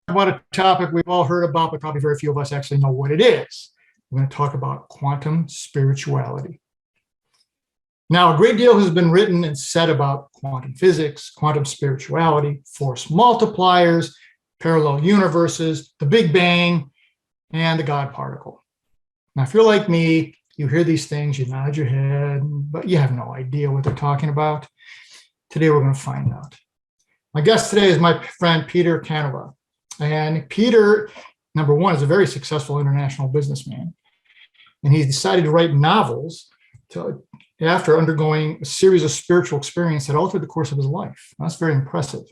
about a topic we've all heard about, but probably very few of us actually know what it is. We're going to talk about quantum spirituality. Now, a great deal has been written and said about quantum physics, quantum spirituality, force multipliers, parallel universes, the Big Bang, and the God particle. Now, if you're like me, you hear these things, you nod your head, but you have no idea what they're talking about. Today, we're going to find out. My guest today is my friend, Peter Canova. And Peter, number one, is a very successful international businessman. And he's decided to write novels after undergoing a series of spiritual experiences that altered the course of his life. That's very impressive.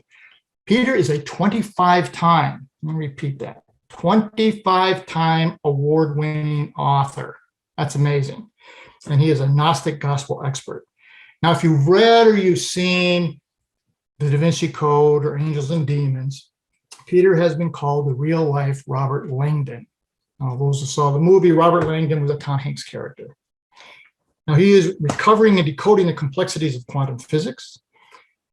Peter is a 25-time, let me repeat that, 25-time award-winning author. That's amazing. And he is a Gnostic Gospel Expert. Now, if you've read or you've seen The Da Vinci Code or Angels and Demons, Peter has been called the real-life Robert Langdon. Now, those who saw the movie, Robert Langdon was a Tom Hanks character. Now, he is recovering and decoding the complexities of quantum physics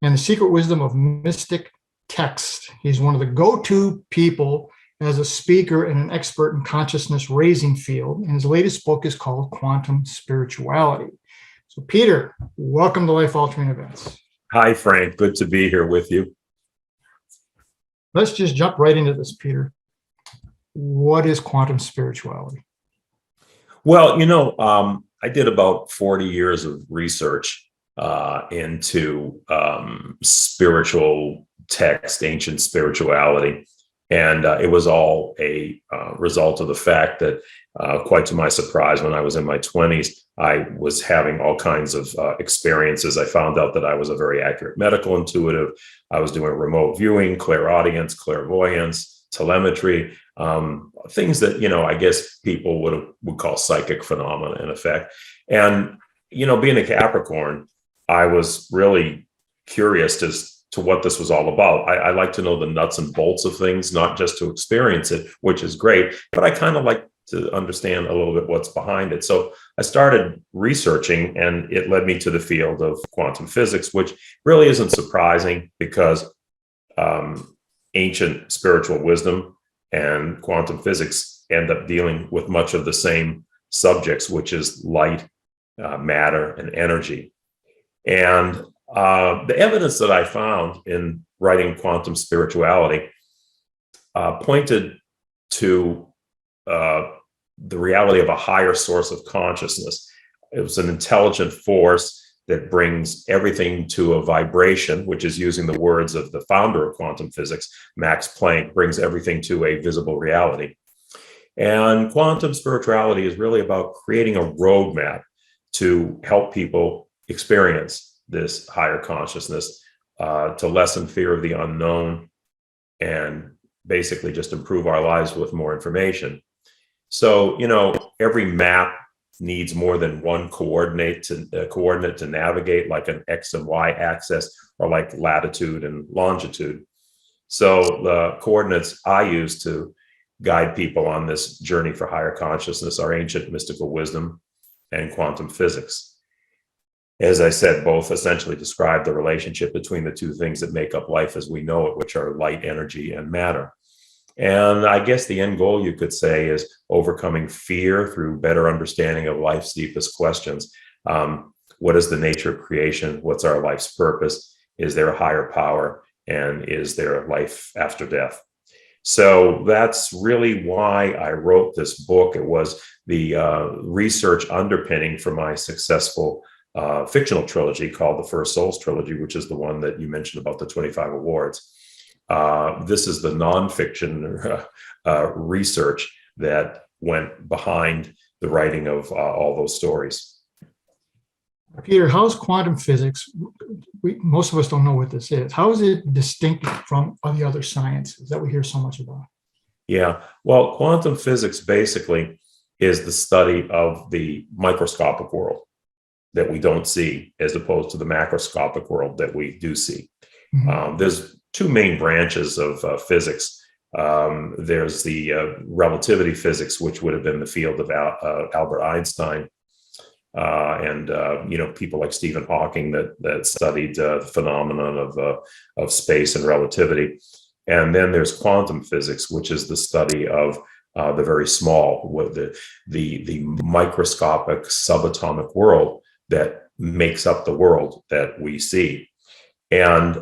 and the secret wisdom of mystic text. He's one of the go-to people as a speaker and an expert in consciousness raising field. And his latest book is called Quantum Spirituality. So, Peter, welcome to Life Altering Events. Hi, Frank. Good to be here with you. Let's just jump right into this, Peter. What is quantum spirituality? Well, I did about 40 years of research into spiritual text, ancient spirituality. And it was all a result of the fact that, quite to my surprise, when I was in my 20s, I was having all kinds of experiences. I found out that I was a very accurate medical intuitive. I was doing remote viewing, clairaudience, clairvoyance, telemetry, things that, I guess people would call psychic phenomena in effect. And, being a Capricorn, I was really curious as to what this was all about. I like to know the nuts and bolts of things, not just to experience it, which is great, but I kind of like to understand a little bit what's behind it. So I started researching, and it led me to the field of quantum physics, which really isn't surprising because ancient spiritual wisdom and quantum physics end up dealing with much of the same subjects, which is light, matter, and energy. And the evidence that I found in writing Quantum Spirituality pointed to the reality of a higher source of consciousness. It was an intelligent force that brings everything to a vibration, which is using the words of the founder of quantum physics, Max Planck, brings everything to a visible reality. And quantum spirituality is really about creating a roadmap to help people experience this higher consciousness, to lessen fear of the unknown and basically just improve our lives with more information. So, every map needs more than one coordinate to navigate, like an X and Y axis, or like latitude and longitude. So the coordinates I use to guide people on this journey for higher consciousness are ancient mystical wisdom and quantum physics. As I said, both essentially describe the relationship between the two things that make up life as we know it, which are light, energy, and matter. And I guess the end goal, you could say, is overcoming fear through better understanding of life's deepest questions. What is the nature of creation? What's our life's purpose? Is there a higher power? And is there a life after death? So that's really why I wrote this book. It was the research underpinning for my successful fictional trilogy called the First Souls Trilogy, which is the one that you mentioned about the 25 awards. This is the nonfiction research that went behind the writing of all those stories. Peter, how is quantum physics, most of us don't know what this is, how is it distinct from the other sciences that we hear so much about? Yeah, well, quantum physics basically is the study of the microscopic world that we don't see, as opposed to the macroscopic world that we do see. Mm-hmm. There's two main branches of physics. There's the relativity physics, which would have been the field of Albert Einstein, and people like Stephen Hawking that studied the phenomenon of space and relativity. And then there's quantum physics, which is the study of the very small, with the microscopic subatomic world that makes up the world that we see. And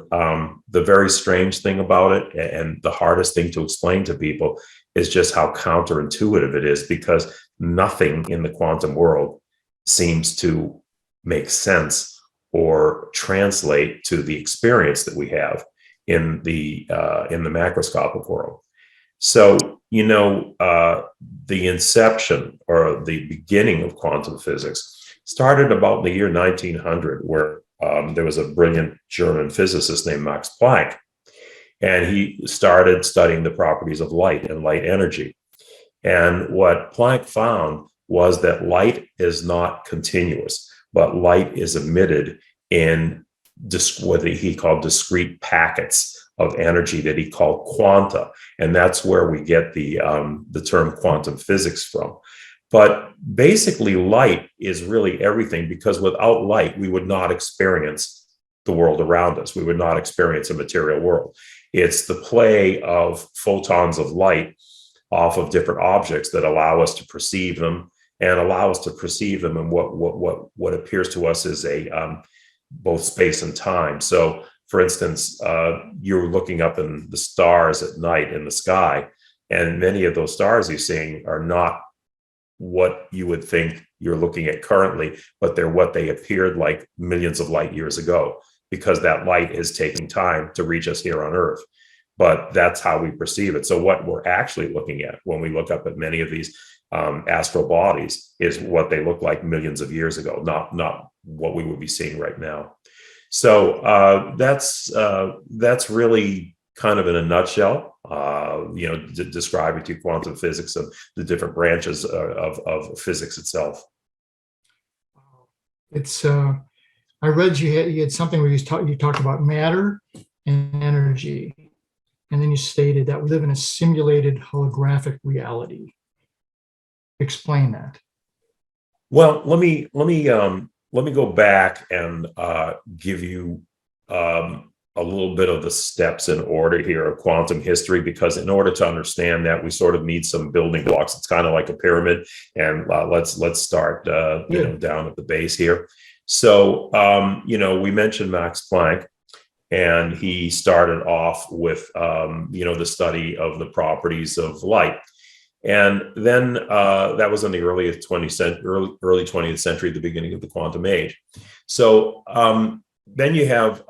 the very strange thing about it, and the hardest thing to explain to people, is just how counterintuitive it is, because nothing in the quantum world seems to make sense or translate to the experience that we have in the macroscopic world. So, the inception or the beginning of quantum physics started about in the year 1900, where there was a brilliant German physicist named Max Planck, and he started studying the properties of light and light energy. And what Planck found was that light is not continuous, but light is emitted in what he called discrete packets of energy that he called quanta. And that's where we get the term quantum physics from. But basically, light is really everything, because without light, we would not experience the world around us. We would not experience a material world. It's the play of photons of light off of different objects that allow us to perceive them, and allow us to perceive them in what appears to us as both space and time. So, for instance, you're looking up in the stars at night in the sky, and many of those stars you're seeing are not what you would think you're looking at currently, but they're what they appeared like millions of light years ago, because that light is taking time to reach us here on Earth. But that's how we perceive it. So what we're actually looking at when we look up at many of these astral bodies is what they look like millions of years ago, not what we would be seeing right now. So that's really kind of in a nutshell, describing to you quantum physics and the different branches of physics itself. It's I read you had something where you talked about matter and energy, and then you stated that we live in a simulated holographic reality. Explain that. Well, let me go back and give you a little bit of the steps in order here of quantum history, because in order to understand that, we sort of need some building blocks. It's kind of like a pyramid, and let's start down at the base here. So we mentioned Max Planck, and he started off with the study of the properties of light. And then that was in the early 20th century, the beginning of the quantum age. So then you have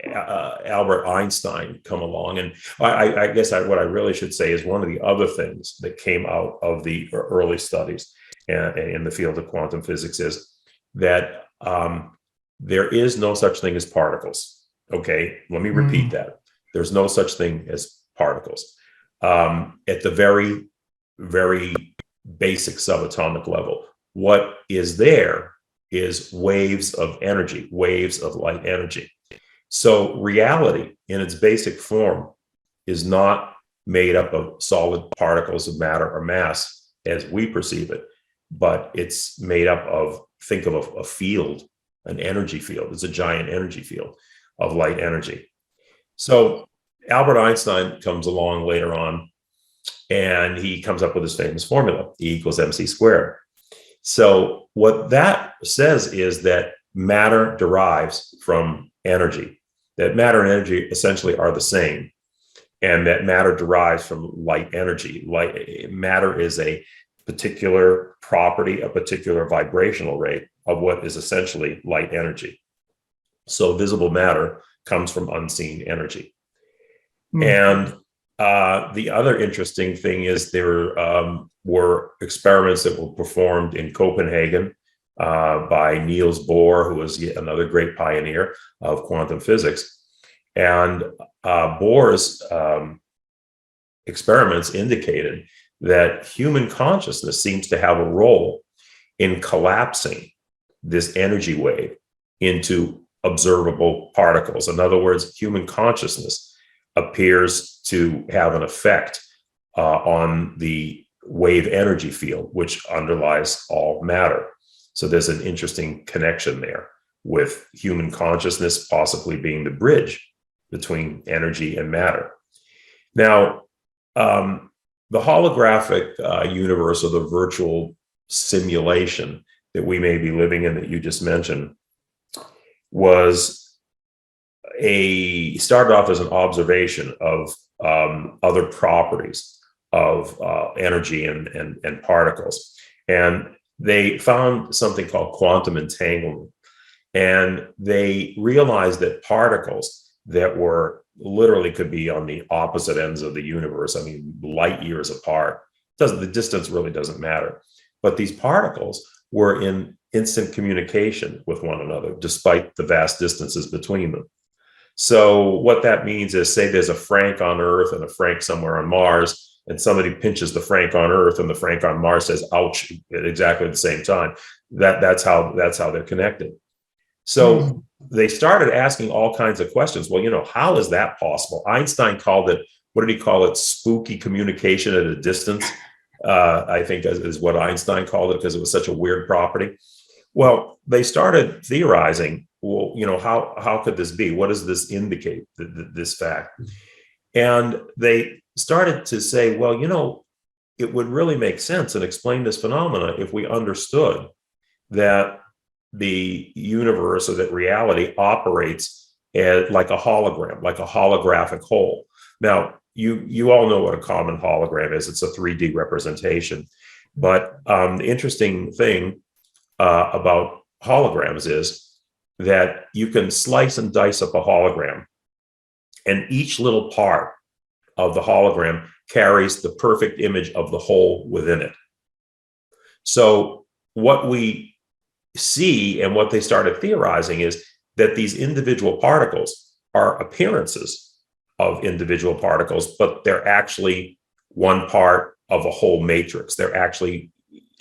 Albert Einstein come along. And I guess what I really should say is one of the other things that came out of the early studies in the field of quantum physics is that there is no such thing as particles. Okay, let me repeat that. There's no such thing as particles. At the very, very basic subatomic level, what is there is waves of energy, waves of light energy. So reality in its basic form is not made up of solid particles of matter or mass as we perceive it, but it's made up of, think of a field, an energy field. It's a giant energy field of light energy. So Albert Einstein comes along later on, and he comes up with his famous formula, E equals mc squared. So what that says is that matter derives from energy, that matter and energy essentially are the same, and that matter derives from light energy. Matter is a particular property, a particular vibrational rate of what is essentially light energy. So visible matter comes from unseen energy. And the other interesting thing is there were experiments that were performed in Copenhagen by Niels Bohr, who was yet another great pioneer of quantum physics. And Bohr's experiments indicated that human consciousness seems to have a role in collapsing this energy wave into observable particles. In other words, human consciousness appears to have an effect on the wave energy field, which underlies all matter. So there's an interesting connection there with human consciousness possibly being the bridge between energy and matter. Now, the holographic universe, or the virtual simulation that we may be living in that you just mentioned, started off as an observation of other properties of energy and particles. And they found something called quantum entanglement. And they realized that particles that were literally could be on the opposite ends of the universe, I mean, light years apart, the distance really doesn't matter. But these particles were in instant communication with one another, despite the vast distances between them. So what that means is, say there's a Frank on Earth and a Frank somewhere on Mars, and somebody pinches the Frank on Earth and the Frank on Mars says, ouch, at exactly the same time. That's how they're connected. So they started asking all kinds of questions. Well, how is that possible? Einstein called it, what did he call it? Spooky communication at a distance, I think is what Einstein called it, because it was such a weird property. Well, they started theorizing, well, how could this be? What does this indicate, this fact? And they started to say, well, it would really make sense and explain this phenomena if we understood that the universe, or that reality, operates like a hologram, like a holographic whole. Now, you all know what a common hologram is. It's a 3D representation. But the interesting thing about holograms is that you can slice and dice up a hologram, and each little part of the hologram carries the perfect image of the whole within it. So what we see, and what they started theorizing, is that these individual particles are appearances of individual particles, but they're actually one part of a whole matrix. They're actually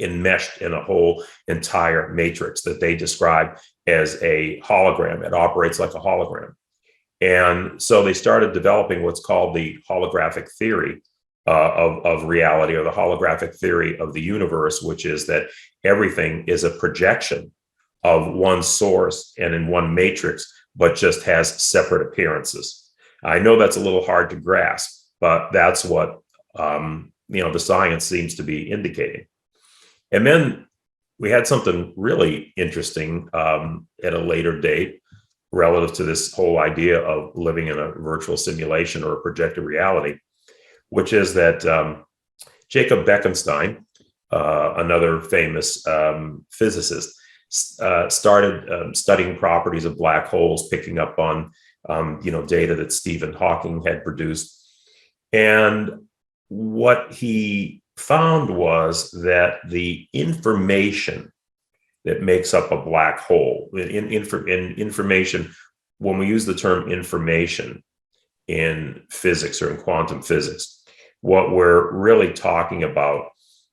enmeshed in a whole entire matrix that they describe as a hologram. It operates like a hologram. And so they started developing what's called the holographic theory of reality, or the holographic theory of the universe, which is that everything is a projection of one source and in one matrix, but just has separate appearances. I know that's a little hard to grasp, but that's what the science seems to be indicating. And then we had something really interesting at a later date relative to this whole idea of living in a virtual simulation or a projected reality, which is that Jacob Bekenstein, another famous physicist, started studying properties of black holes, picking up on data that Stephen Hawking had produced. And what he found was that the information that makes up a black hole, in information, when we use the term information in physics or in quantum physics, what we're really talking about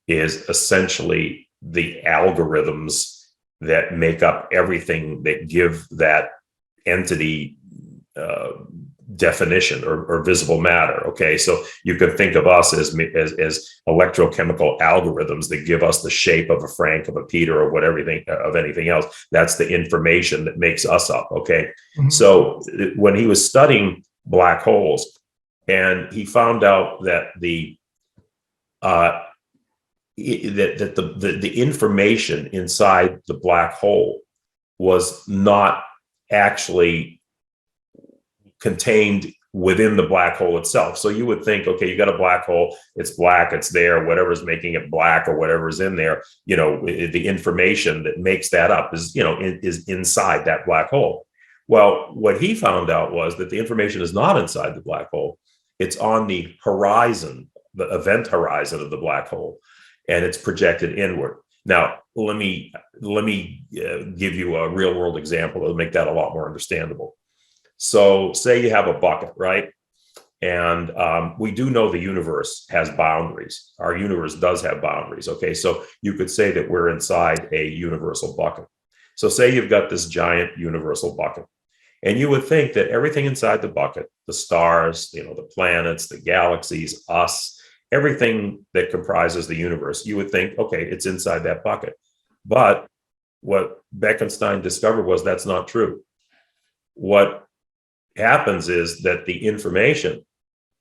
is essentially the algorithms that make up everything that give that entity definition or visible matter. Okay, so you can think of us as electrochemical algorithms that give us the shape of a Frank, of a Peter, or anything else. That's the information that makes us up. Okay, so when he was studying black holes, and he found out that the information inside the black hole was not actually contained within the black hole itself. So you would think, okay, you got a black hole, it's black, it's there, whatever's making it black or whatever's in there, the information that makes that up is inside that black hole. Well, what he found out was that the information is not inside the black hole. It's on the horizon, the event horizon of the black hole, and it's projected inward. Now, let me give you a real world example that'll make that a lot more understandable. So say you have a bucket, right? And we do know the universe has boundaries. Our universe does have boundaries. Okay, so you could say that we're inside a universal bucket. So say you've got this giant universal bucket, and you would think that everything inside the bucket, the stars, the planets, the galaxies, us, everything that comprises the universe, you would think, okay, it's inside that bucket. But what Bekenstein discovered was that's not true. What happens is that the information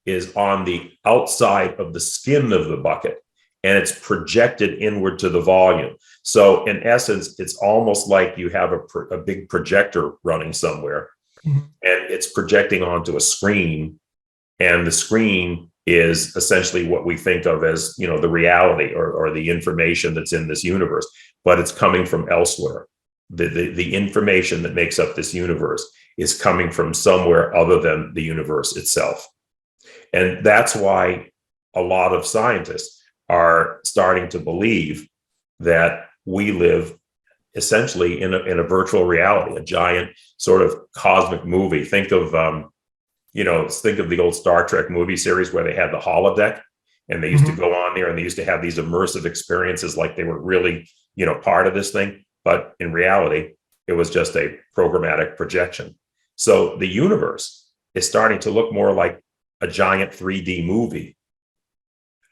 is on the outside of the skin of the bucket, and it's projected inward to the volume. So in essence, it's almost like you have a big projector running somewhere, Mhm. and it's projecting onto a screen, and the screen is essentially what we think of as, the reality or the information that's in this universe, but it's coming from elsewhere. The information that makes up this universe is coming from somewhere other than the universe itself. And that's why a lot of scientists are starting to believe that we live essentially in a virtual reality, a giant sort of cosmic movie. Think of the old Star Trek movie series where they had the holodeck, and they used to go on there and they used to have these immersive experiences like they were really, part of this thing. But in reality, it was just a programmatic projection. So the universe is starting to look more like a giant 3D movie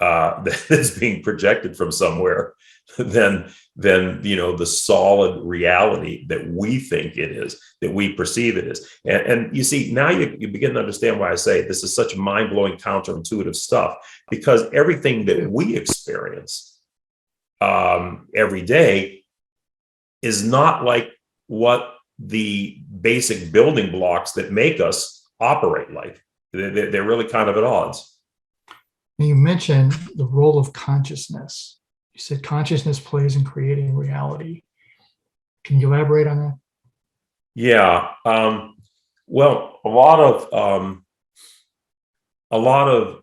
that is being projected from somewhere than the solid reality that we think it is, that we perceive it is. And you see, now you begin to understand why I say this is such mind-blowing, counterintuitive stuff, because everything that we experience every day is not like what the basic building blocks that make us operate like. They're really kind of at odds. You mentioned the role of consciousness. You said consciousness plays in creating reality. Can you elaborate on that? Yeah. Well, a lot of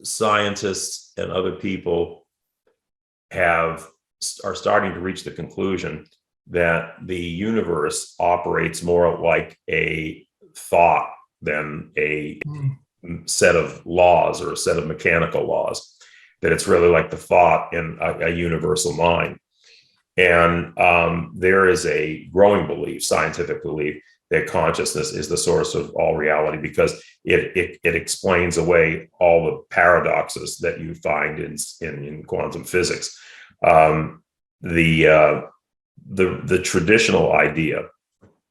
scientists and other people are starting to reach the conclusion that the universe operates more like a thought than a set of laws or a set of mechanical laws, that it's really like the thought in a universal mind. And there is a growing belief, scientific belief, that consciousness is the source of all reality, because it explains away all the paradoxes that you find in quantum physics. The traditional idea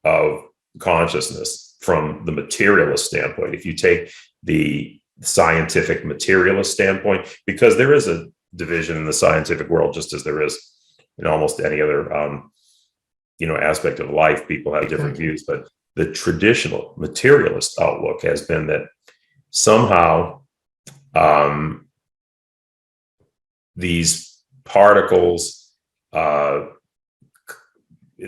of consciousness from the materialist standpoint, if you take the scientific materialist standpoint, because there is a division in the scientific world, just as there is in almost any other aspect of life, people have different views, but the traditional materialist outlook has been that somehow these particles, and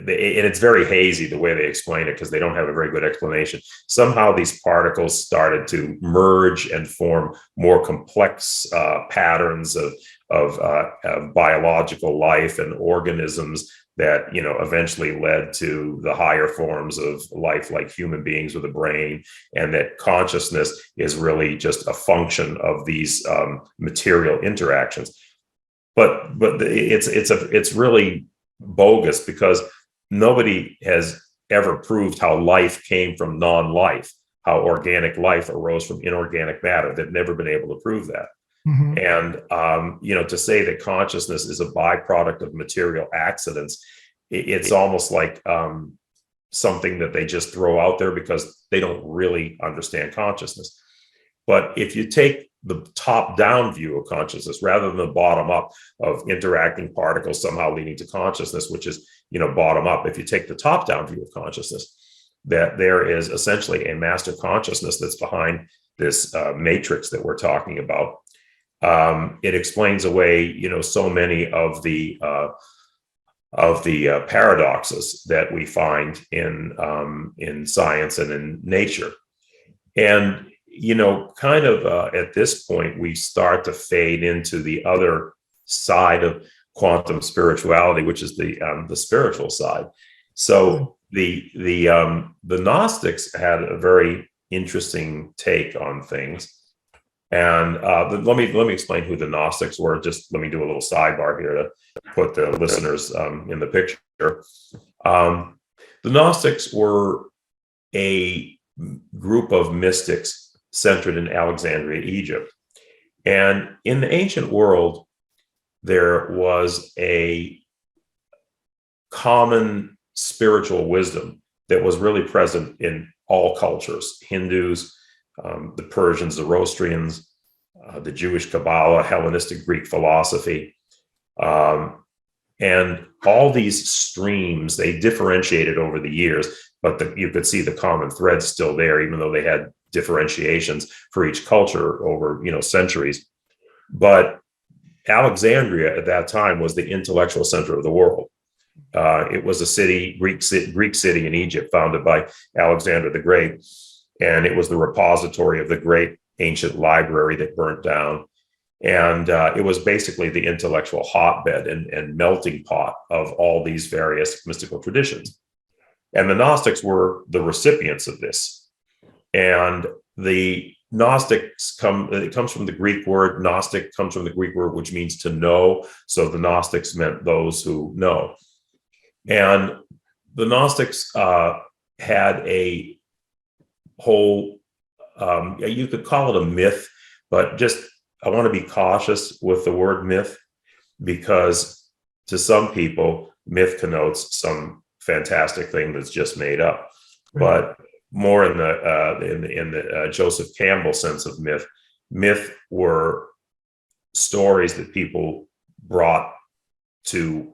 it's very hazy the way they explain it, because they don't have a very good explanation. Somehow these particles started to merge and form more complex patterns of biological life and organisms that eventually led to the higher forms of life, like human beings with a brain, and that consciousness is really just a function of these material interactions. But it's really bogus, because nobody has ever proved how life came from non-life, how organic life arose from inorganic matter. They've never been able to prove that. Mm-hmm. And to say that consciousness is a byproduct of material accidents, it's almost like something that they just throw out there because they don't really understand consciousness. But if you take the top-down view of consciousness rather than the bottom-up of interacting particles somehow leading to consciousness, which is bottom-up, if you take the top-down view of consciousness, that there is essentially a master consciousness that's behind this matrix that we're talking about. It explains away, so many of the paradoxes that we find in science and in nature. And kind of at this point, we start to fade into the other side of quantum spirituality, which is the spiritual side. So the Gnostics had a very interesting take on things. And let me explain who the Gnostics were. Just let me do a little sidebar here to put the listeners in the picture. The Gnostics were a group of mystics centered in Alexandria, Egypt. And in the ancient world, there was a common spiritual wisdom that was really present in all cultures: Hindus, the Persians, the Zoroastrians, the Jewish Kabbalah, Hellenistic Greek philosophy. And all these streams, they differentiated over the years, but you could see the common threads still there, even though they had differentiations for each culture over, centuries. But Alexandria at that time was the intellectual center of the world. It was a city, Greek city in Egypt, founded by Alexander the Great. And it was the repository of the great ancient library that burnt down. And it was basically the intellectual hotbed and melting pot of all these various mystical traditions. And the Gnostics were the recipients of this. And the Gnostics it comes from the Greek word, Gnostic comes from the Greek word, which means to know. So the Gnostics meant those who know. And the Gnostics had a whole, you could call it a myth, but I want to be cautious with the word myth, because to some people, myth connotes some fantastic thing that's just made up. Right. But more in the Joseph Campbell sense of myth were stories that people brought to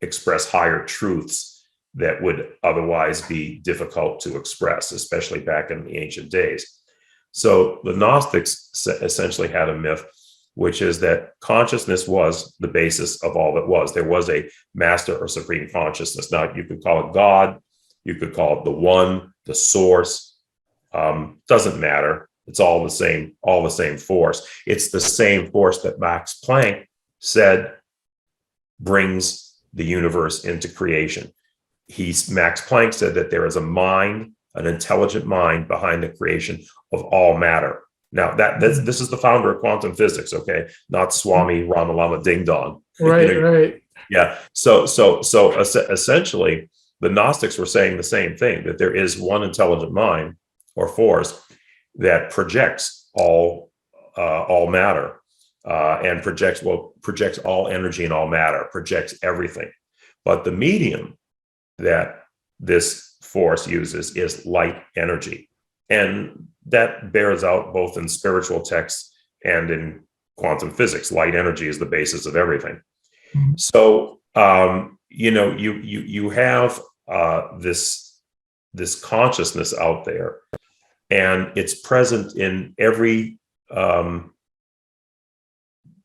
express higher truths that would otherwise be difficult to express, especially back in the ancient days. So the Gnostics essentially had a myth, which is that consciousness was the basis of all that was. There was a master or supreme consciousness. Now, you could call it God, you could call it the one, the source, doesn't matter. It's all the same force. It's the same force that Max Planck said brings the universe into creation. Max Planck said that there is a mind, an intelligent mind behind the creation of all matter. Now, this is the founder of quantum physics, okay? Not Swami Ramalama Ding Dong. Right, right. Yeah. So essentially, the Gnostics were saying the same thing, that there is one intelligent mind or force that projects all matter and projects all energy and all matter, projects everything. But the medium that this force uses is light energy. And that bears out both in spiritual texts and in quantum physics. Light energy is the basis of everything. Mm-hmm. So, you have this consciousness out there, and it's present in every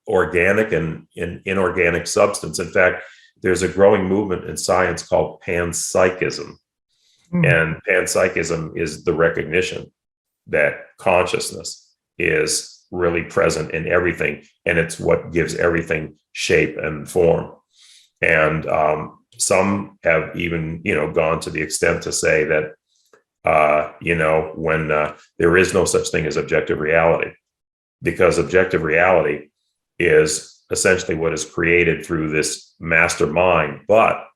organic and inorganic substance. In fact, there's a growing movement in science called panpsychism. And panpsychism is the recognition that consciousness is really present in everything, and it's what gives everything shape and form. And some have even, gone to the extent to say that, when there is no such thing as objective reality, because objective reality is essentially what is created through this master mind, but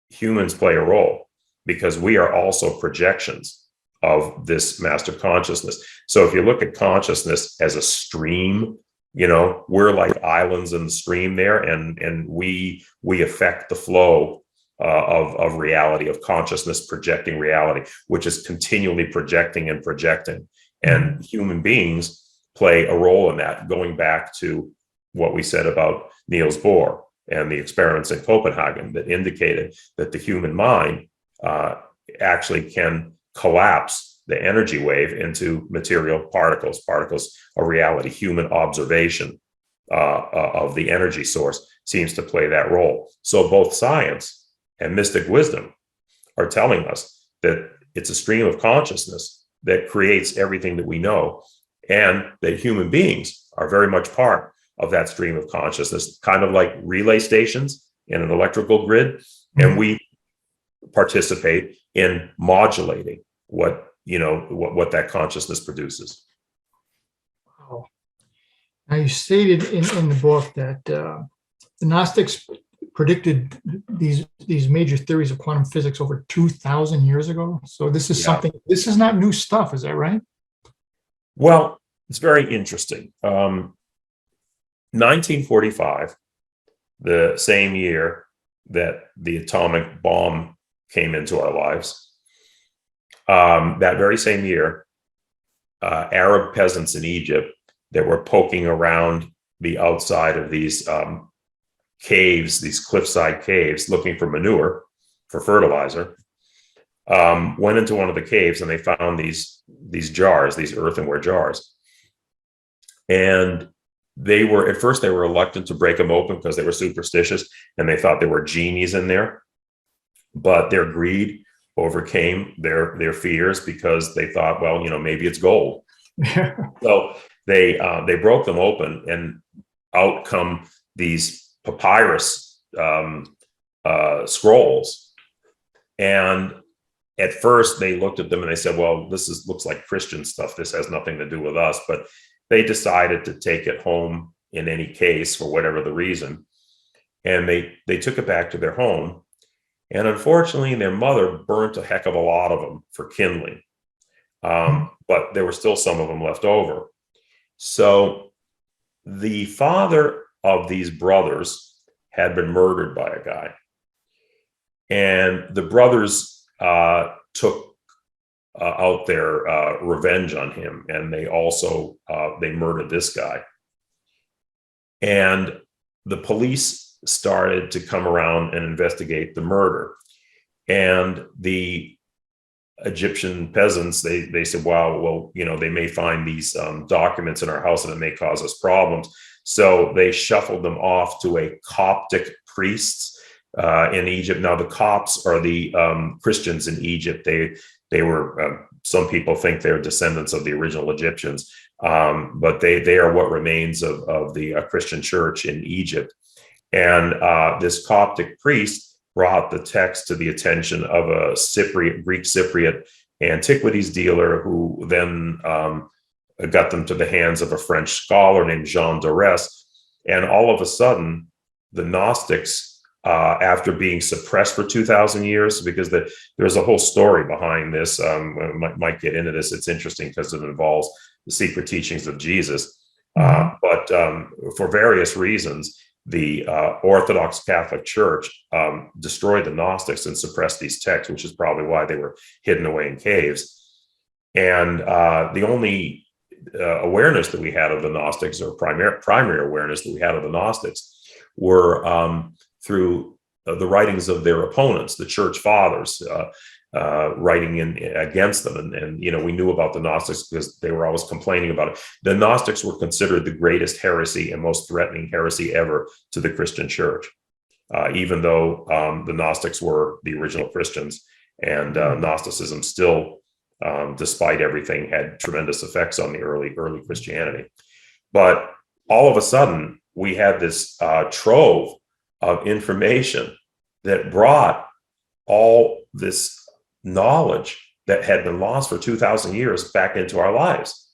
humans play a role because we are also projections of this master consciousness. So if you look at consciousness as a stream, we're like islands in the stream there, and we affect the flow of reality, of consciousness projecting reality, which is continually projecting and projecting. And human beings play a role in that, going back to what we said about Niels Bohr and the experiments in Copenhagen that indicated that the human mind actually can collapse the energy wave into material particles of reality. Human observation of the energy source seems to play that role. So both science and mystic wisdom are telling us that it's a stream of consciousness that creates everything that we know, and that human beings are very much part of that stream of consciousness, kind of like relay stations in an electrical grid. And we participate in modulating what that consciousness produces. Wow. Now, you stated in the book that the Gnostics predicted these major theories of quantum physics over 2,000 years ago. So this is this is not new stuff, is that right? Well, it's very interesting. 1945, the same year that the atomic bomb came into our lives, that very same year, Arab peasants in Egypt that were poking around the outside of these caves, these cliffside caves, looking for manure, for fertilizer, went into one of the caves and they found these jars, these earthenware jars. And they were, at first they were reluctant to break them open because they were superstitious and they thought there were genies in there. But their greed overcame their fears because they thought, well, maybe it's gold. So they broke them open, and out come these papyrus scrolls. And at first they looked at them and they said, well, looks like Christian stuff. This has nothing to do with us. But they decided to take it home in any case for whatever the reason. And they took it back to their home. And unfortunately, their mother burnt a heck of a lot of them for kindling. But there were still some of them left over. So the father of these brothers had been murdered by a guy. And the brothers took out their revenge on him. And they also, they murdered this guy. And the police started to come around and investigate the murder. And the Egyptian peasants, they said, wow, well, they may find these documents in our house and it may cause us problems. So they shuffled them off to a Coptic priest in Egypt. Now the Copts are the Christians in Egypt. They were, some people think they're descendants of the original Egyptians, but they are what remains of the Christian church in Egypt. And this Coptic priest brought the text to the attention of a Greek Cypriot antiquities dealer, who then got them to the hands of a French scholar named Jean Dorès. And all of a sudden, the Gnostics, after being suppressed for 2,000 years, because there's a whole story behind this, might get into this. It's interesting because it involves the secret teachings of Jesus. But for various reasons, the Orthodox Catholic Church destroyed the Gnostics and suppressed these texts, which is probably why they were hidden away in caves. And the only awareness that we had of the Gnostics, or primary awareness that we had of the Gnostics, were through the writings of their opponents, the church fathers, writing in against them. And we knew about the Gnostics because they were always complaining about it. The Gnostics were considered the greatest heresy and most threatening heresy ever to the Christian church, even though the Gnostics were the original Christians. And Gnosticism still, despite everything, had tremendous effects on the early Christianity. But all of a sudden, we had this trove of information that brought all this knowledge that had been lost for 2,000 years back into our lives.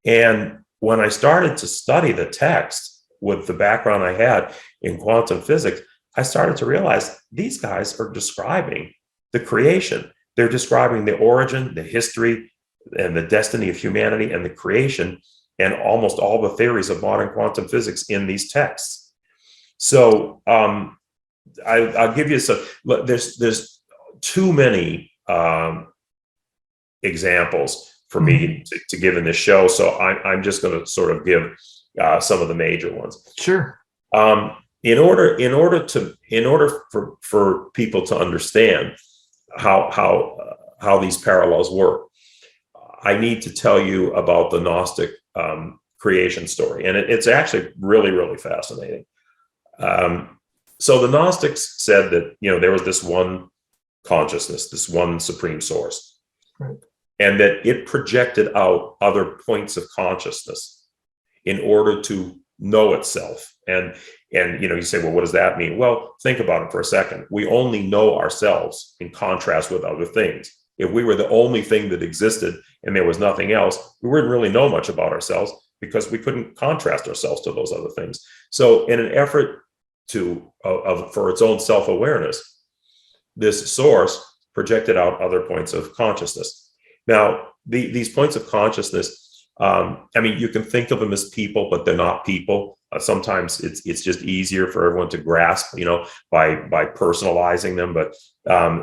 And when I started to study the text with the background I had in quantum physics, I started to realize these guys are describing the creation. They're describing the origin, the history, and the destiny of humanity and the creation, and almost all the theories of modern quantum physics in these texts. So I'll give you some. There's too many examples for me to give in this show, so I'm just going to sort of give some of the major ones. Sure. In order for people to understand how these parallels work, I need to tell you about the Gnostic creation story, and it's actually really, really fascinating. So the Gnostics said that there was this one consciousness, this one supreme source, right, and that it projected out other points of consciousness in order to know itself. And you say, well, what does that mean? Well, think about it for a second. We only know ourselves in contrast with other things. If we were the only thing that existed and there was nothing else, we wouldn't really know much about ourselves because we couldn't contrast ourselves to those other things. So in an effort for its own self-awareness, this source projected out other points of consciousness. Now, these points of consciousness, you can think of them as people, but they're not people. Sometimes it's just easier for everyone to grasp, by personalizing them. But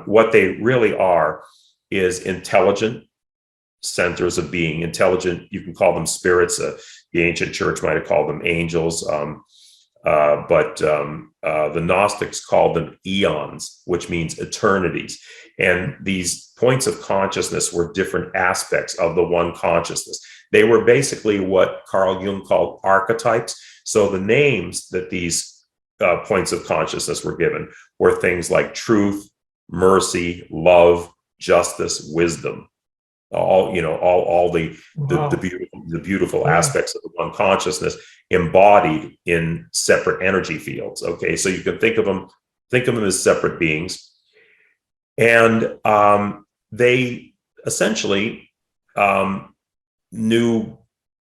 what they really are is intelligent, centers of being, intelligent, you can call them spirits. The ancient church might have called them angels. But the Gnostics called them eons, which means eternities. And these points of consciousness were different aspects of the one consciousness. They were basically what Carl Jung called archetypes. So the names that these points of consciousness were given were things like truth, mercy, love, justice, wisdom. All the beautiful aspects of the one consciousness embodied in separate energy fields. Okay, so you can think of them as separate beings, and they essentially knew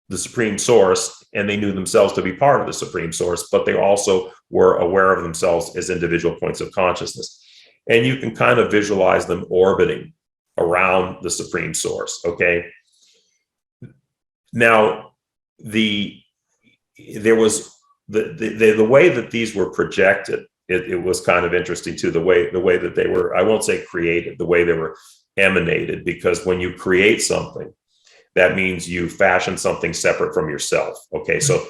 the Supreme Source, and they knew themselves to be part of the Supreme Source, but they also were aware of themselves as individual points of consciousness, and you can kind of visualize them orbiting around the Supreme Source. Okay. Now, the way that these were projected, it was kind of interesting too. The way that they were, I won't say created, the way they were emanated, because when you create something, that means you fashion something separate from yourself. Okay, so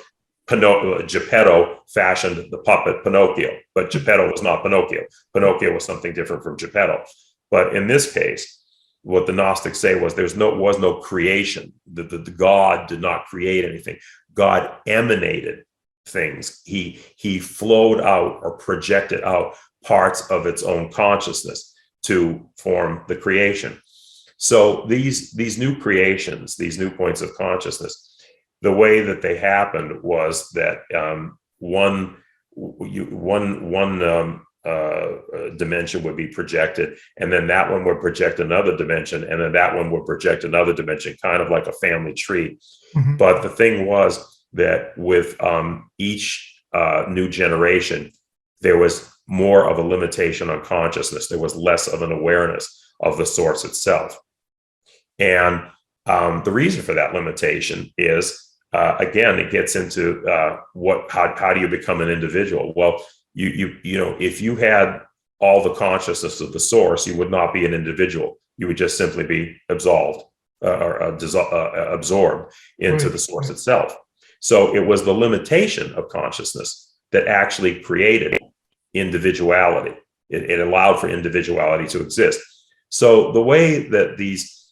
Geppetto fashioned the puppet Pinocchio, but Geppetto was not Pinocchio. Pinocchio was something different from Geppetto. But in this case, what the Gnostics say was there was no creation. The God did not create anything. God emanated things. He flowed out or projected out parts of its own consciousness to form the creation. So these new creations, these new points of consciousness, the way that they happened was that one dimension would be projected, and then that one would project another dimension, and then that one would project another dimension, kind of like a family tree. Mm-hmm. But the thing was that with each new generation, there was more of a limitation on consciousness. There was less of an awareness of the source itself. And the reason for that limitation is, again, it gets into how do you become an individual? Well, you know, if you had all the consciousness of the source, you would not be an individual. You would just simply be absorbed into the source itself. So it was the limitation of consciousness that actually created individuality. It allowed for individuality to exist. So the way that these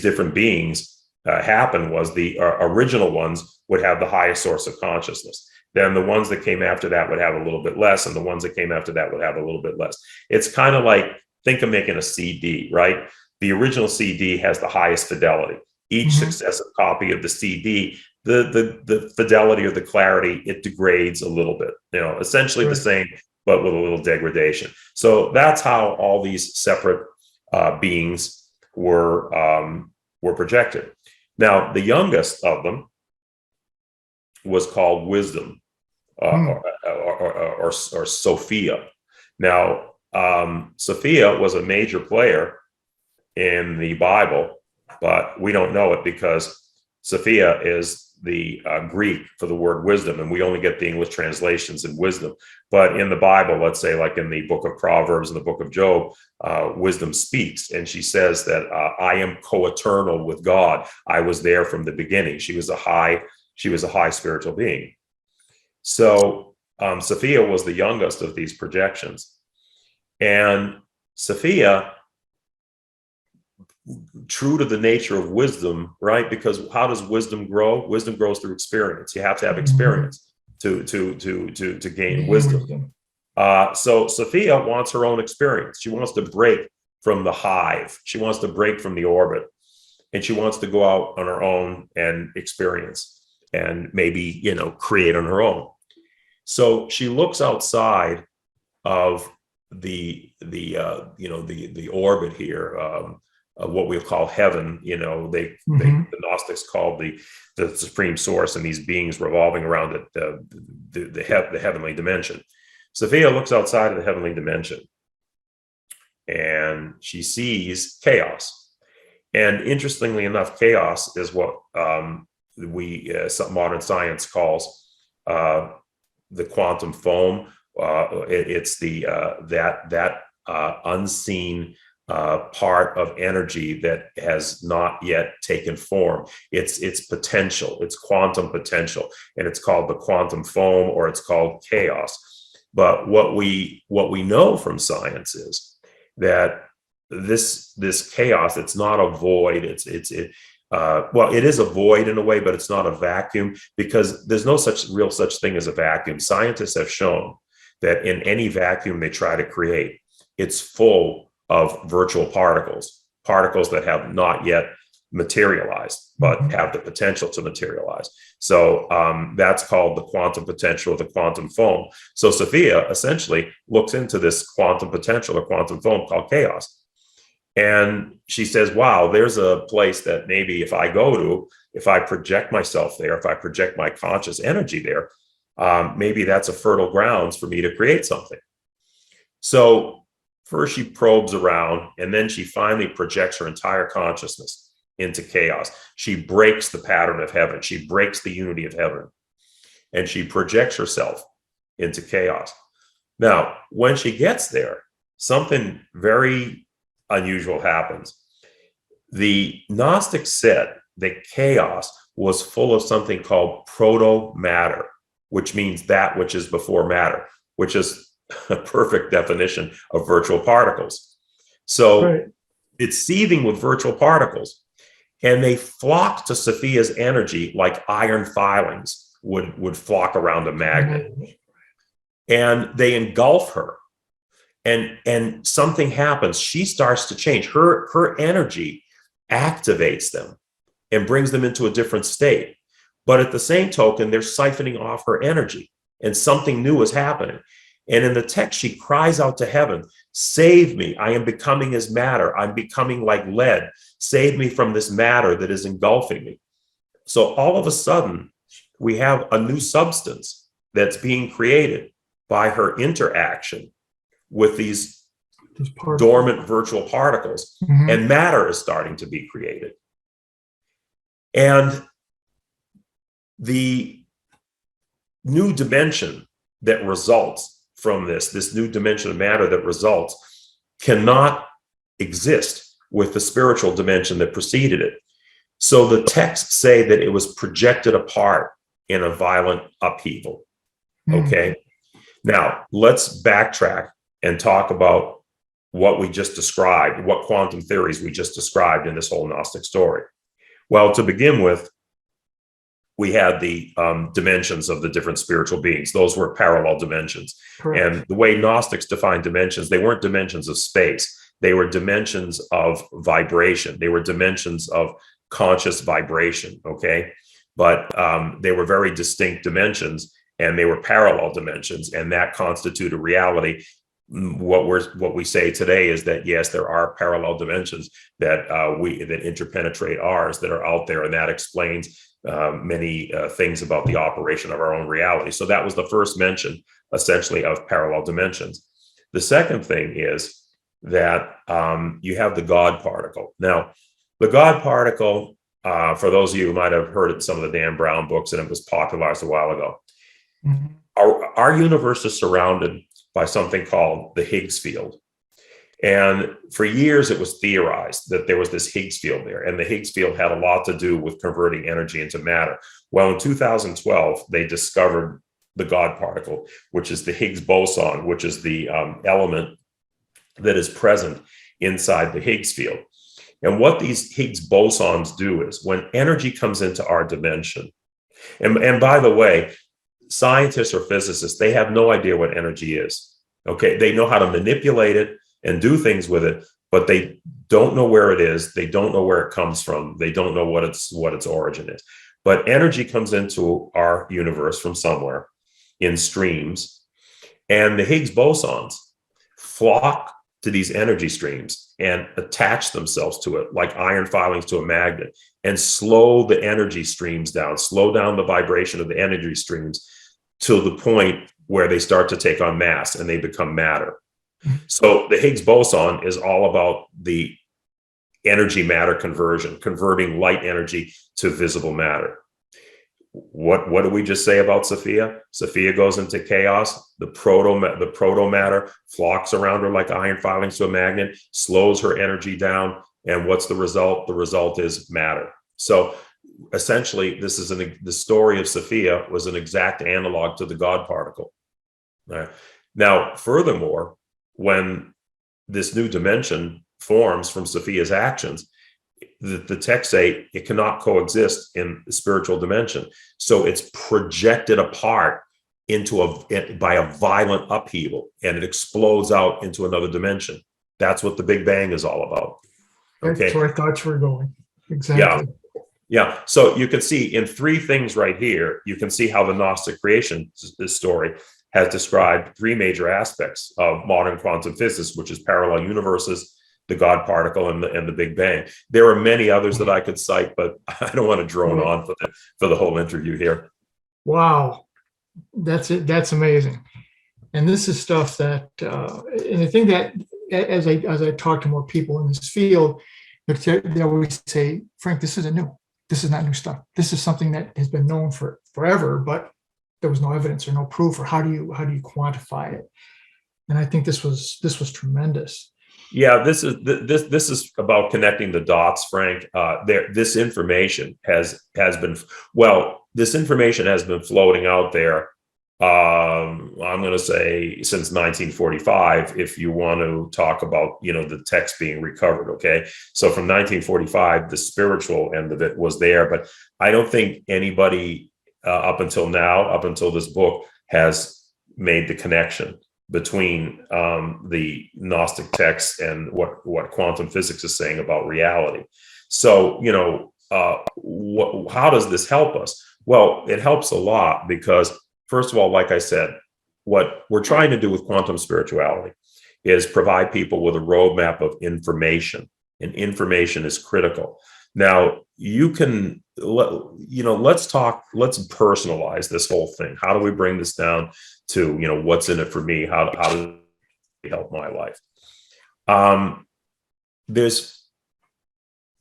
different beings happened was the original ones would have the highest source of consciousness. Then the ones that came after that would have a little bit less, and the ones that came after that would have a little bit less. It's kind of like, think of making a CD, right? The original CD has the highest fidelity. Each successive copy of the CD, the fidelity or the clarity, it degrades a little bit, you know, essentially the same, but with a little degradation. So that's how all these separate beings were projected. Now, the youngest of them was called wisdom, or Sophia. Now, Sophia was a major player in the Bible, but we don't know it because Sophia is the Greek for the word wisdom, and we only get the English translations in wisdom. But in the Bible, let's say like in the book of Proverbs and the book of Job, wisdom speaks, and she says that I am co-eternal with God. I was there from the beginning. She was a high spiritual being. So Sophia was the youngest of these projections, and Sophia, true to the nature of wisdom, right? Because how does wisdom grow? Wisdom grows through experience. You have to have experience to gain wisdom. So Sophia wants her own experience. She wants to break from the hive. She wants to break from the orbit, and she wants to go out on her own and experience and maybe, you know, create on her own. So she looks outside of the orbit here, of what we call heaven. You know, the Gnostics called the supreme source, and these beings revolving around the heavenly dimension. Sophia looks outside of the heavenly dimension, and she sees chaos. And interestingly enough, chaos is what modern science calls the quantum foam. It's the that unseen part of energy that has not yet taken form. It's potential, it's quantum potential, and it's called the quantum foam, or it's called chaos. But what we know from science is that this chaos, it's not a void. Well, it is a void in a way, but it's not a vacuum, because there's no such thing as a vacuum. Scientists have shown that in any vacuum they try to create, it's full of virtual particles that have not yet materialized, but have the potential to materialize. So that's called the quantum potential, or the quantum foam. So Sophia essentially looks into this quantum potential or quantum foam called chaos. And she says, wow, there's a place that maybe if I go to, if I project myself there, if I project my conscious energy there, maybe that's a fertile grounds for me to create something. So first she probes around, and then she finally projects her entire consciousness into chaos. She breaks the pattern of heaven. She breaks the unity of heaven, and she projects herself into chaos. Now, when she gets there, something very unusual happens. The Gnostics said that chaos was full of something called proto-matter, which means that which is before matter, which is a perfect definition of virtual particles. So it's seething with virtual particles, and they flock to Sophia's energy like iron filings would flock around a magnet. And they engulf her. And something happens. She starts to change. Her energy activates them and brings them into a different state. But at the same token, they're siphoning off her energy, and something new is happening. And in the text, she cries out to heaven, save me. I am becoming as matter. I'm becoming like lead. Save me from this matter that is engulfing me. So all of a sudden, we have a new substance that's being created by her interaction with these dormant virtual particles, and matter is starting to be created. And the new dimension that results from this new dimension of matter that results cannot exist with the spiritual dimension that preceded it. So the texts say that it was projected apart in a violent upheaval. Okay. Now let's backtrack and talk about what we just described, what quantum theories we just described in this whole Gnostic story. Well, to begin with, we had the dimensions of the different spiritual beings. Those were parallel dimensions. Correct. And the way Gnostics defined dimensions, they weren't dimensions of space. They were dimensions of vibration. They were dimensions of conscious vibration, okay? But they were very distinct dimensions, and they were parallel dimensions, and that constituted reality. What we say today is that yes, there are parallel dimensions that that interpenetrate ours, that are out there, and that explains many things about the operation of our own reality. So that was the first mention, essentially, of parallel dimensions. The second thing is that you have the God particle. Now, the God particle, for those of you who might have heard it in some of the Dan Brown books, and it was popularized a while ago, our universe is surrounded by something called the Higgs field. And for years, it was theorized that there was this Higgs field there, and the Higgs field had a lot to do with converting energy into matter. Well, in 2012, they discovered the God particle, which is the Higgs boson, which is the element that is present inside the Higgs field. And what these Higgs bosons do is when energy comes into our dimension, and by the way, scientists or physicists, they have no idea what energy is. Okay, they know how to manipulate it and do things with it, but they don't know where it is. They don't know where it comes from. They don't know what its origin is. But energy comes into our universe from somewhere in streams, and the Higgs bosons flock to these energy streams and attach themselves to it like iron filings to a magnet, and slow the energy streams down, slow down the vibration of the energy streams to the point where they start to take on mass and they become matter. So the Higgs boson is all about the energy matter conversion, converting light energy to visible matter. what did we just say about Sophia? Sophia goes into chaos. The proto matter flocks around her like iron filings to a magnet, slows her energy down. And what's the result? The result is matter. So essentially, the story of Sophia was an exact analog to the God particle. Right? Now, furthermore, when this new dimension forms from Sophia's actions, the texts say it cannot coexist in the spiritual dimension. So it's projected apart by a violent upheaval, and it explodes out into another dimension. That's what the Big Bang is all about. Okay. That's where I thought you were going. Exactly. Yeah. So you can see in three things right here, you can see how the Gnostic creation story has described three major aspects of modern quantum physics, which is parallel universes, the God particle, and the Big Bang. There are many others that I could cite, but I don't want to drone on for the whole interview here. Wow, that's it. That's amazing. And this is stuff that, and I think that as I talk to more people in this field, they always say, Frank, this is not new stuff. This is something that has been known for forever, but there was no evidence or no proof, or how do you quantify it? And I think this was tremendous. Yeah, this is about connecting the dots, Frank. This information has been floating out there. I'm going to say since 1945, if you want to talk about, the text being recovered. Okay. So from 1945, the spiritual end of it was there, but I don't think anybody up until this book has made the connection between the Gnostic texts and what quantum physics is saying about reality. So, how does this help us? Well, it helps a lot because, first of all, like I said, what we're trying to do with quantum spirituality is provide people with a roadmap of information, and information is critical. Now, let's personalize this whole thing. How do we bring this down to, what's in it for me? How does it help my life? There's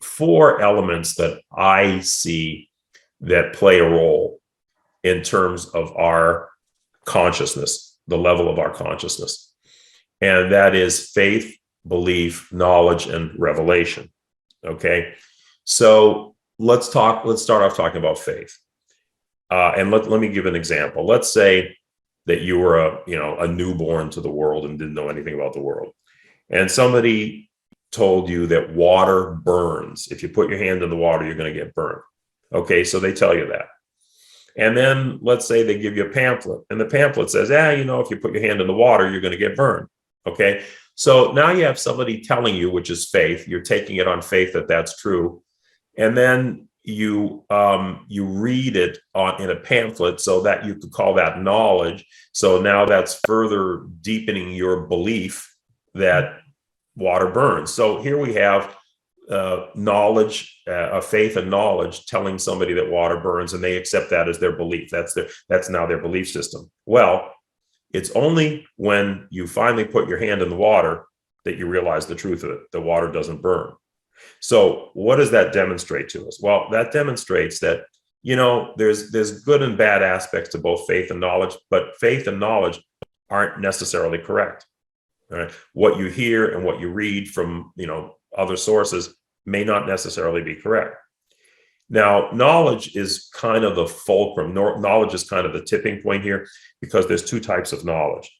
4 elements that I see that play a role in terms of our consciousness, the level of our consciousness. And that is faith, belief, knowledge, and revelation. Okay. So let's start off talking about faith. And let me give an example. Let's say that you were a newborn to the world and didn't know anything about the world. And somebody told you that water burns. If you put your hand in the water, you're going to get burned. Okay. So they tell you that. And then let's say they give you a pamphlet, and the pamphlet says, if you put your hand in the water, you're going to get burned. Okay. So now you have somebody telling you, which is faith. You're taking it on faith that that's true. And then you read it in a pamphlet so that you could call that knowledge. So now that's further deepening your belief that water burns. So here we have knowledge, faith and knowledge telling somebody that water burns, and they accept that as their belief. That's now their belief system. Well, it's only when you finally put your hand in the water that you realize the truth of it. The water doesn't burn. So what does that demonstrate to us? Well, that demonstrates that, there's good and bad aspects to both faith and knowledge, but faith and knowledge aren't necessarily correct. All right? What you hear and what you read from, other sources may not necessarily be correct. Now, knowledge is kind of the fulcrum. Knowledge is kind of the tipping point here, because there's 2 types of knowledge.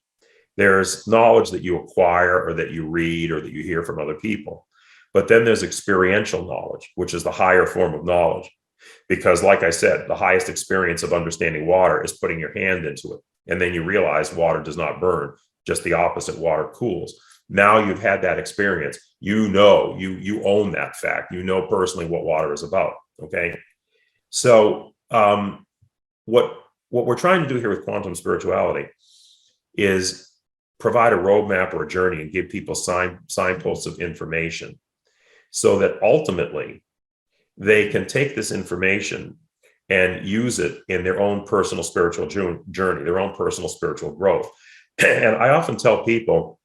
There's knowledge that you acquire or that you read or that you hear from other people. But then there's experiential knowledge, which is the higher form of knowledge. Because like I said, the highest experience of understanding water is putting your hand into it. And then you realize water does not burn, just the opposite, water cools. Now you've had that experience. You own that fact. You know personally what water is about. Okay. So what we're trying to do here with quantum spirituality is provide a roadmap or a journey and give people signposts of information, so that ultimately they can take this information and use it in their own personal spiritual journey, their own personal spiritual growth. And I often tell people,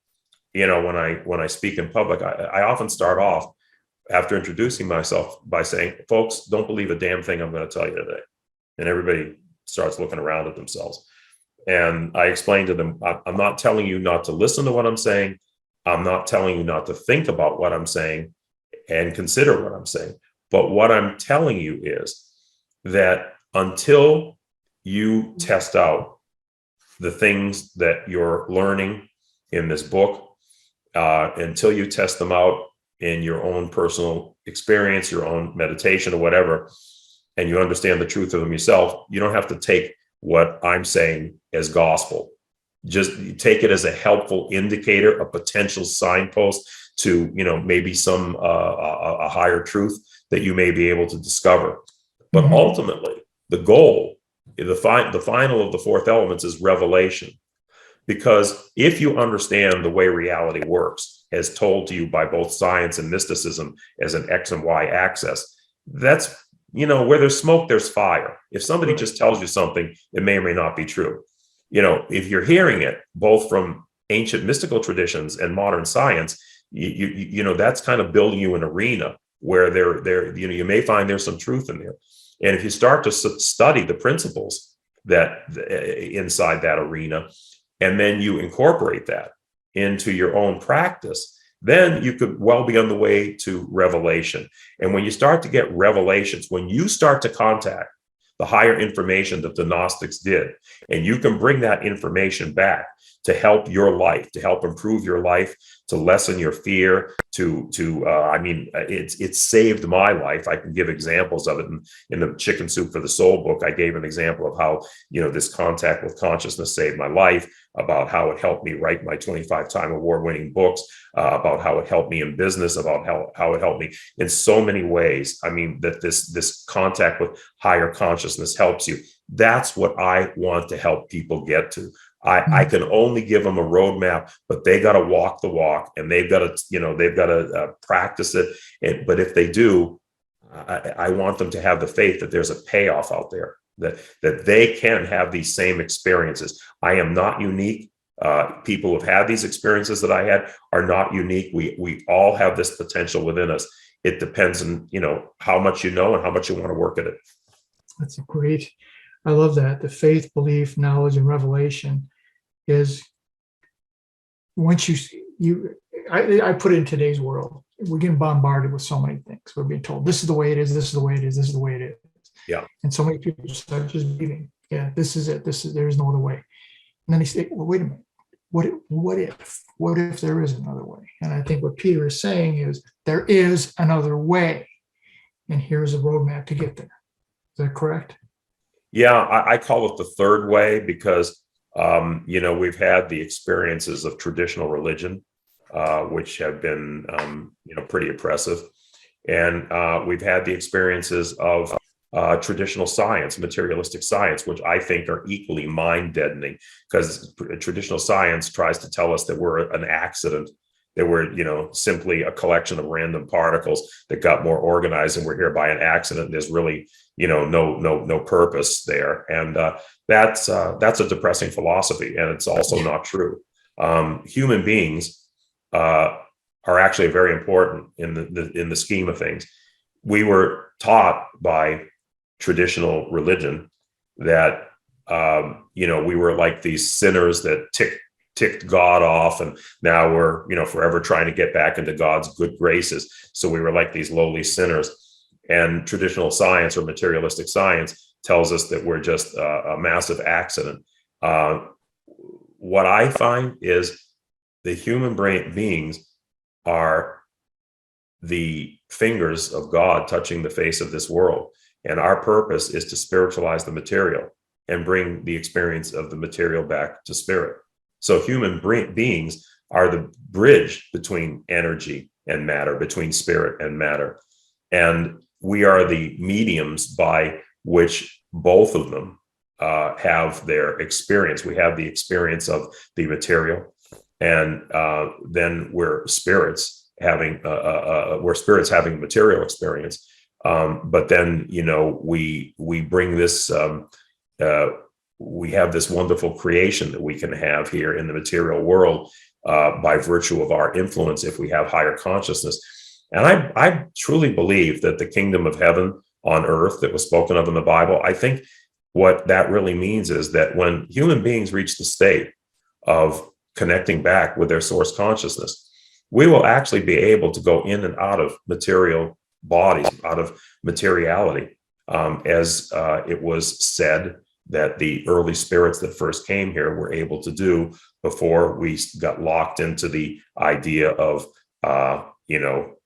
when I speak in public, I often start off after introducing myself by saying, folks, don't believe a damn thing I'm going to tell you today. And everybody starts looking around at themselves. And I explained to them, I'm not telling you not to listen to what I'm saying. I'm not telling you not to think about what I'm saying and consider what I'm saying. But what I'm telling you is that until you test out the things that you're learning in this book, until you test them out in your own personal experience, your own meditation or whatever, and you understand the truth of them yourself, you don't have to take what I'm saying as gospel. Just take it as a helpful indicator, a potential signpost to, maybe some a higher truth that you may be able to discover. But ultimately, the goal, the final of the fourth elements is revelation. Because if you understand the way reality works, as told to you by both science and mysticism as an X and Y axis, that's, where there's smoke, there's fire. If somebody just tells you something, it may or may not be true. If you're hearing it both from ancient mystical traditions and modern science, that's kind of building you an arena where you may find there's some truth in there. And if you start to study the principles that inside that arena, and then you incorporate that into your own practice, then you could well be on the way to revelation. And when you start to get revelations, when you start to contact the higher information that the Gnostics did, and you can bring that information back to help your life, to help improve your life, to lessen your fear, it's saved my life. I can give examples of it in the Chicken Soup for the Soul book. I gave an example of how, this contact with consciousness saved my life, about how it helped me write my 25-time award-winning books, about how it helped me in business, about how it helped me in so many ways. That this contact with higher consciousness helps you. That's what I want to help people get to. I can only give them a roadmap, but they got to walk the walk, and they've got to practice it. But if they do, I want them to have the faith that there's a payoff out there, that they can have these same experiences. I am not unique. People who've had these experiences that I had are not unique. We all have this potential within us. It depends on, how much you know and how much you want to work at it. That's great. I love that. The faith, belief, knowledge, and revelation is once I put it in today's world, we're getting bombarded with so many things. We're being told, this is the way it is, this is the way it is, this is the way it is. Yeah. And so many people start just believing, yeah, this is it. There is no other way. And then they say, well, wait a minute. What if there is another way? And I think what Peter is saying is there is another way. And here's a roadmap to get there. Is that correct? Yeah, I call it the third way because, we've had the experiences of traditional religion, which have been, pretty oppressive. And we've had the experiences of traditional science, materialistic science, which I think are equally mind deadening, because traditional science tries to tell us that we're an accident, that we're, simply a collection of random particles that got more organized and we're here by an accident. There's really, no purpose there. And that's a depressing philosophy. And it's also not true. Human beings are actually very important in the scheme of things. We were taught by traditional religion that, we were like these sinners that ticked God off, and now we're, forever trying to get back into God's good graces. So we were like these lowly sinners. And traditional science or materialistic science tells us that we're just a massive accident. What I find is the human beings are the fingers of God touching the face of this world. And our purpose is to spiritualize the material and bring the experience of the material back to spirit. So human beings are the bridge between energy and matter, between spirit and matter. And we are the mediums by which both of them have their experience. We have the experience of the material, and then we're spirits having a material experience. But then, we bring this, we have this wonderful creation that we can have here in the material world by virtue of our influence if we have higher consciousness. And I truly believe that the kingdom of heaven on earth that was spoken of in the Bible, I think what that really means is that when human beings reach the state of connecting back with their source consciousness, we will actually be able to go in and out of material bodies, out of materiality, as it was said that the early spirits that first came here were able to do before we got locked into the idea of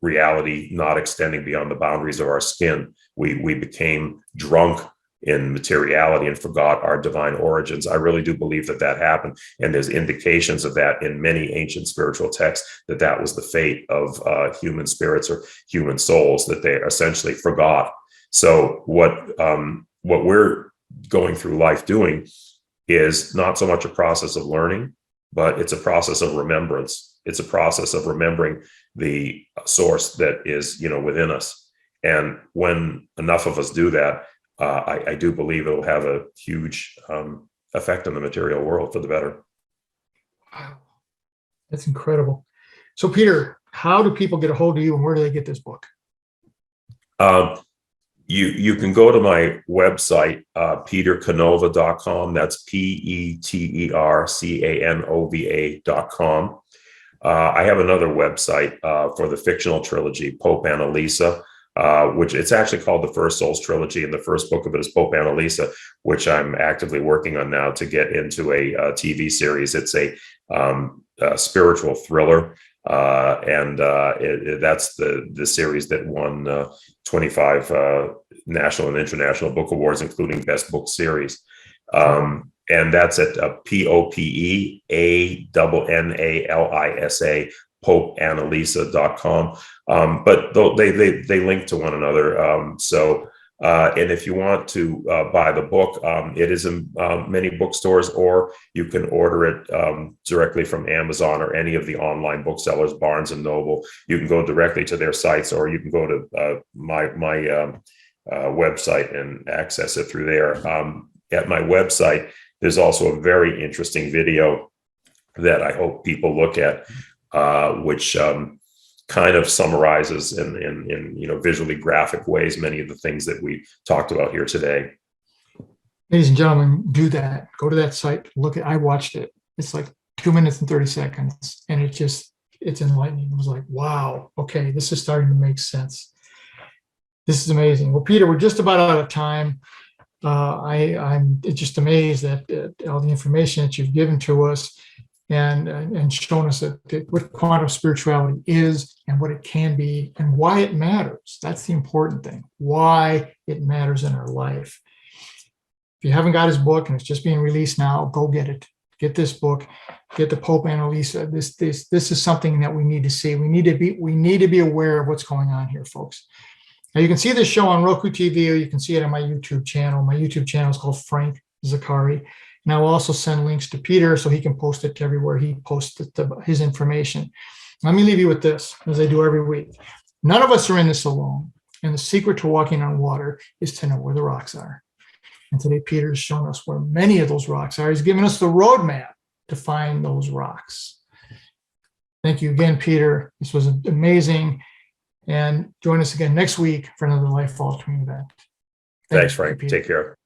reality not extending beyond the boundaries of our skin. We became drunk in materiality and forgot our divine origins. I really do believe that that happened, and there's indications of that in many ancient spiritual texts, that that was the fate of human spirits or human souls, that they essentially forgot. So what we're going through life doing is not so much a process of learning, but it's a process of remembrance. It's a process of remembering the source that is, within us. And when enough of us do that, I do believe it will have a huge effect on the material world for the better. Wow, that's incredible. So, Peter, how do people get a hold of you, and where do they get this book? You can go to my website, petercanova.com. That's PETERCANOVA.com. I have another website for the fictional trilogy, Pope Annalisa, which it's actually called the First Souls Trilogy, and the first book of it is Pope Annalisa, which I'm actively working on now to get into a TV series. It's a spiritual thriller, and that's the series that won 25 national and international book awards, including Best Book Series. And that's at POPEANNALISA, PopeAnnalisa.com. But they link to one another. And if you want to buy the book, it is in many bookstores, or you can order it directly from Amazon or any of the online booksellers, Barnes and Noble. You can go directly to their sites, or you can go to my website and access it through there. At my website, there's also a very interesting video that I hope people look at, which kind of summarizes in visually graphic ways many of the things that we talked about here today. Ladies and gentlemen, do that. Go to that site. Look at. I watched it. It's like 2 minutes and 30 seconds, and it's enlightening. It was like, wow. Okay, this is starting to make sense. This is amazing. Well, Peter, we're just about out of time. I'm just amazed at all the information that you've given to us, and shown us that what quantum spirituality is and what it can be and why it matters. That's the important thing, why it matters in our life. If you haven't got his book and it's just being released now, go get it. Get this book. Get the Pope Annalisa. This is something that we need to see. We need to be aware of what's going on here, folks. Now, you can see this show on ROKU TV, or you can see it on my YouTube channel. My YouTube channel is called Frank Zaccari. And I will also send links to Peter so he can post it to everywhere he posts his information. Let me leave you with this, as I do every week. None of us are in this alone. And the secret to walking on water is to know where the rocks are. And today, Peter has shown us where many of those rocks are. He's given us the roadmap to find those rocks. Thank you again, Peter. This was amazing. And join us again next week for another life altering event. Thanks, Frank. Take care.